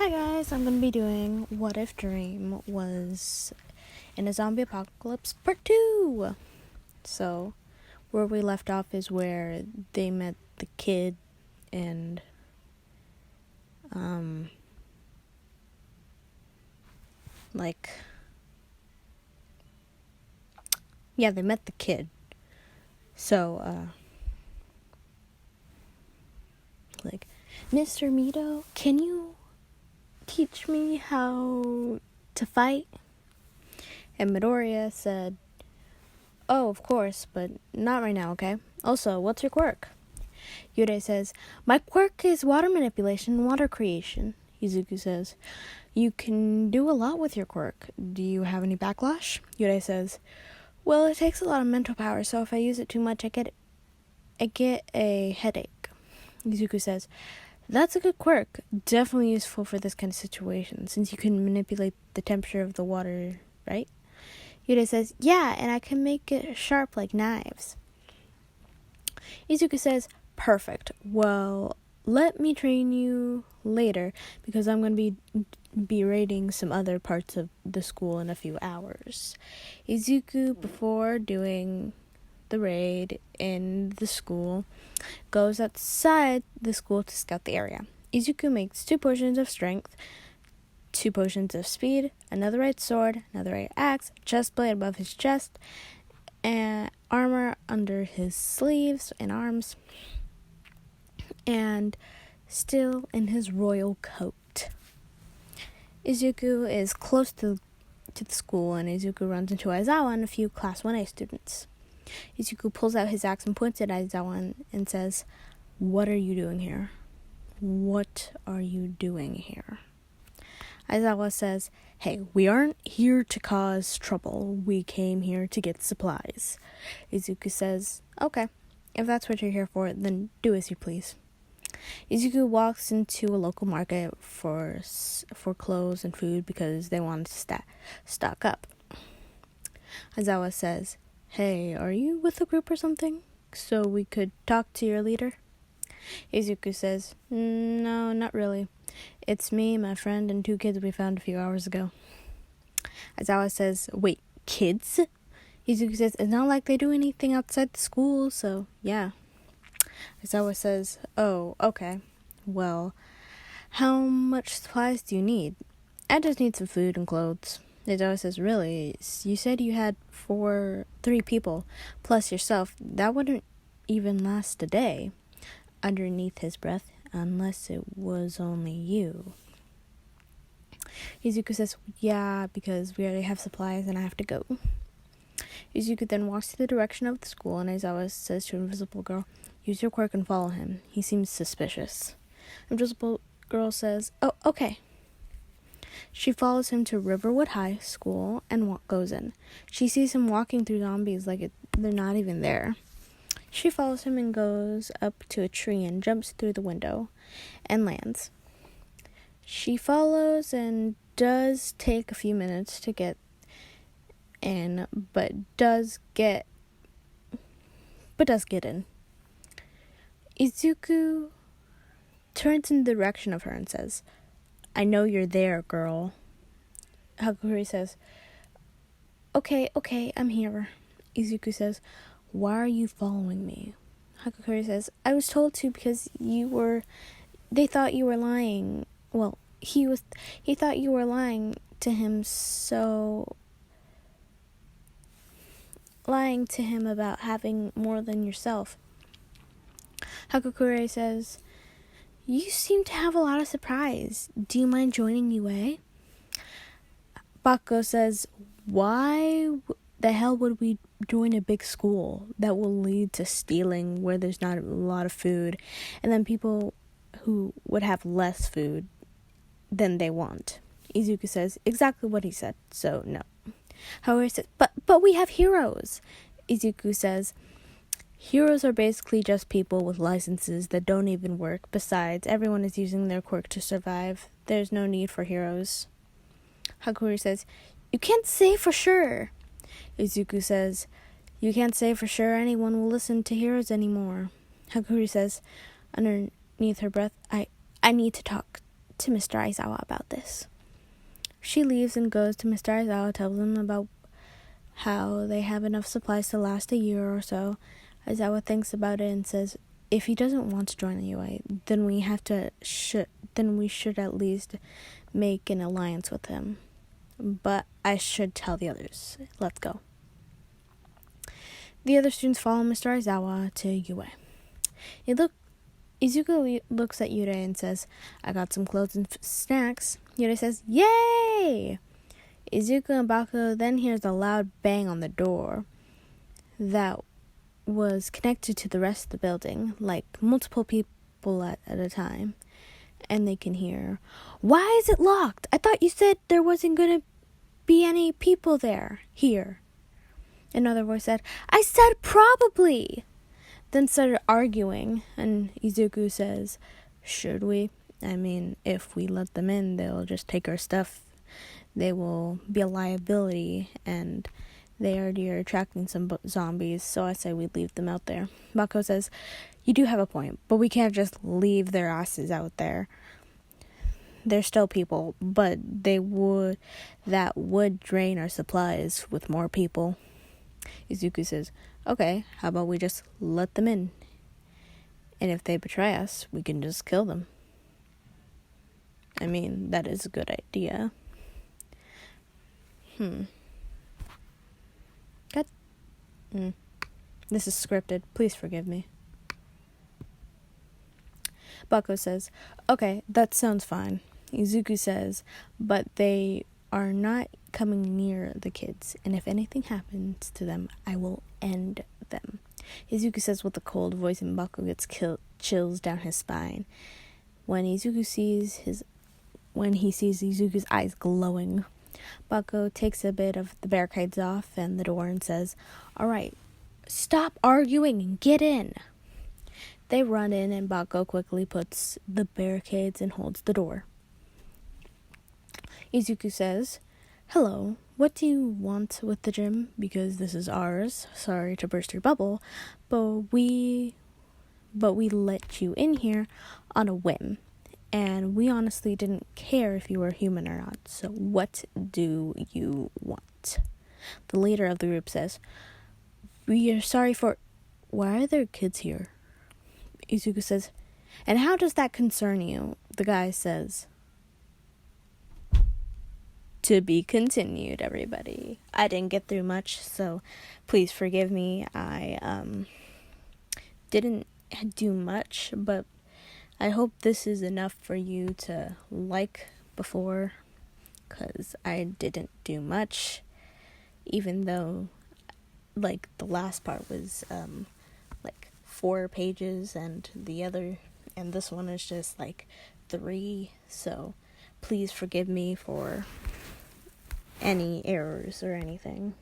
Hi guys, I'm going to be doing What If Dream Was in a Zombie Apocalypse Part 2. So, where we left off is where they met the kid and, they met the kid. So, Mr. Mito, can you teach me how to fight? And Midoriya said, oh, of course, but not right now, okay? Also, what's your quirk? Yude says, my quirk is water manipulation and water creation. Izuku says, you can do a lot with your quirk. Do you have any backlash? Yude says, well, it takes a lot of mental power, so if I use it too much, I get a headache. Izuku says, that's a good quirk. Definitely useful for this kind of situation, since you can manipulate the temperature of the water, right? Yude says, yeah, and I can make it sharp like knives. Izuku says, perfect. Well, let me train you later, because I'm going to be raiding some other parts of the school in a few hours. Izuku, before doing the raid in the school, goes outside the school to scout the area. Izuku makes 2 potions of strength, 2 potions of speed, another right sword, another right axe, chest plate above his chest, and armor under his sleeves and arms, and still in his royal coat. Izuku is close to the school, and Izuku runs into Aizawa and a few Class 1A students. Izuku pulls out his axe and points at Aizawa and says, what are you doing here? What are you doing here? Aizawa says, hey, we aren't here to cause trouble. We came here to get supplies. Izuku says, okay, if that's what you're here for, then do as you please. Izuku walks into a local market for clothes and food because they want to stock up. Aizawa says, hey, are you with a group or something? So we could talk to your leader? Izuku says, no, not really. It's me, my friend, and 2 kids we found a few hours ago. Aizawa says, wait, kids? Izuku says, it's not like they do anything outside the school, so yeah. Aizawa says, oh, okay. Well, how much supplies do you need? I just need some food and clothes. Aizawa says, really? You said you had 3 people, plus yourself. That wouldn't even last a day. Underneath his breath, unless it was only you. Izuku says, yeah, because we already have supplies and I have to go. Izuku then walks to the direction of the school, and Aizawa says to Invisible Girl, use your quirk and follow him. He seems suspicious. Invisible Girl says, oh, okay. She follows him to Riverwood High School and goes in. She sees him walking through zombies like they're not even there. She follows him and goes up to a tree and jumps through the window and lands. She follows and does take a few minutes to get in, but does get in. Izuku turns in the direction of her and says, I know you're there, girl. Hakuri says, okay, I'm here. Izuku says, why are you following me? Hakakuri says, I was told to because they thought you were lying. Well, he thought you were lying to him, so lying to him about having more than yourself. Hakakure says, you seem to have a lot of surprise. Do you mind joining UA? Bako says, why the hell would we join a big school that will lead to stealing where there's not a lot of food, and then people who would have less food than they want? Izuku says exactly what he said, so no. Haori says, but we have heroes. Izuku says, heroes are basically just people with licenses that don't even work. Besides, everyone is using their quirk to survive. There's no need for heroes. Hakuri says, you can't say for sure. Izuku says, you can't say for sure anyone will listen to heroes anymore. Hakuri says, underneath her breath, I need to talk to Mr. Aizawa about this. She leaves and goes to Mr. Aizawa, tells him about how they have enough supplies to last a year or so. Aizawa thinks about it and says, if he doesn't want to join the UA, then we should at least make an alliance with him. But I should tell the others. Let's go. The other students follow Mr. Aizawa to UA. Izuku looks at Yude and says, I got some clothes and snacks. Yude says, yay! Izuku and Bakugo then hears a loud bang on the door that was connected to the rest of the building, like multiple people at a time. And they can hear, why is it locked? I thought you said there wasn't going to be any people here. Another voice said, I said probably. Then started arguing, and Izuku says, should we? I mean, if we let them in, they'll just take our stuff. They will be a liability, and they already are attracting some zombies, so I say we leave them out there. Bakugo says, you do have a point, but we can't just leave their asses out there. They're still people, but that would drain our supplies with more people. Izuku says, okay, how about we just let them in? And if they betray us, we can just kill them. I mean, that is a good idea. This is scripted. Please forgive me. Bakugo says, okay, that sounds fine. Izuku says, but they are not coming near the kids, and if anything happens to them, I will end them. Izuku says with a cold voice, and Bakugo gets chills down his spine. When he sees Izuku's eyes glowing, Bakugo takes a bit of the barricades off and the door and says, all right, stop arguing and get in. They run in, and Bakugo quickly puts the barricades and holds the door. Izuku says, hello, what do you want with the gym? Because this is ours. Sorry to burst your bubble, but we let you in here on a whim. And we honestly didn't care if you were human or not. So what do you want? The leader of the group says, we are sorry for... Why are there kids here? Izuku says, and how does that concern you? The guy says, to be continued, everybody. I didn't get through much, so please forgive me. I didn't do much, but I hope this is enough for you to like before, because I didn't do much, even though, like, the last part was, 4 pages, and this one is just, 3, so please forgive me for any errors or anything.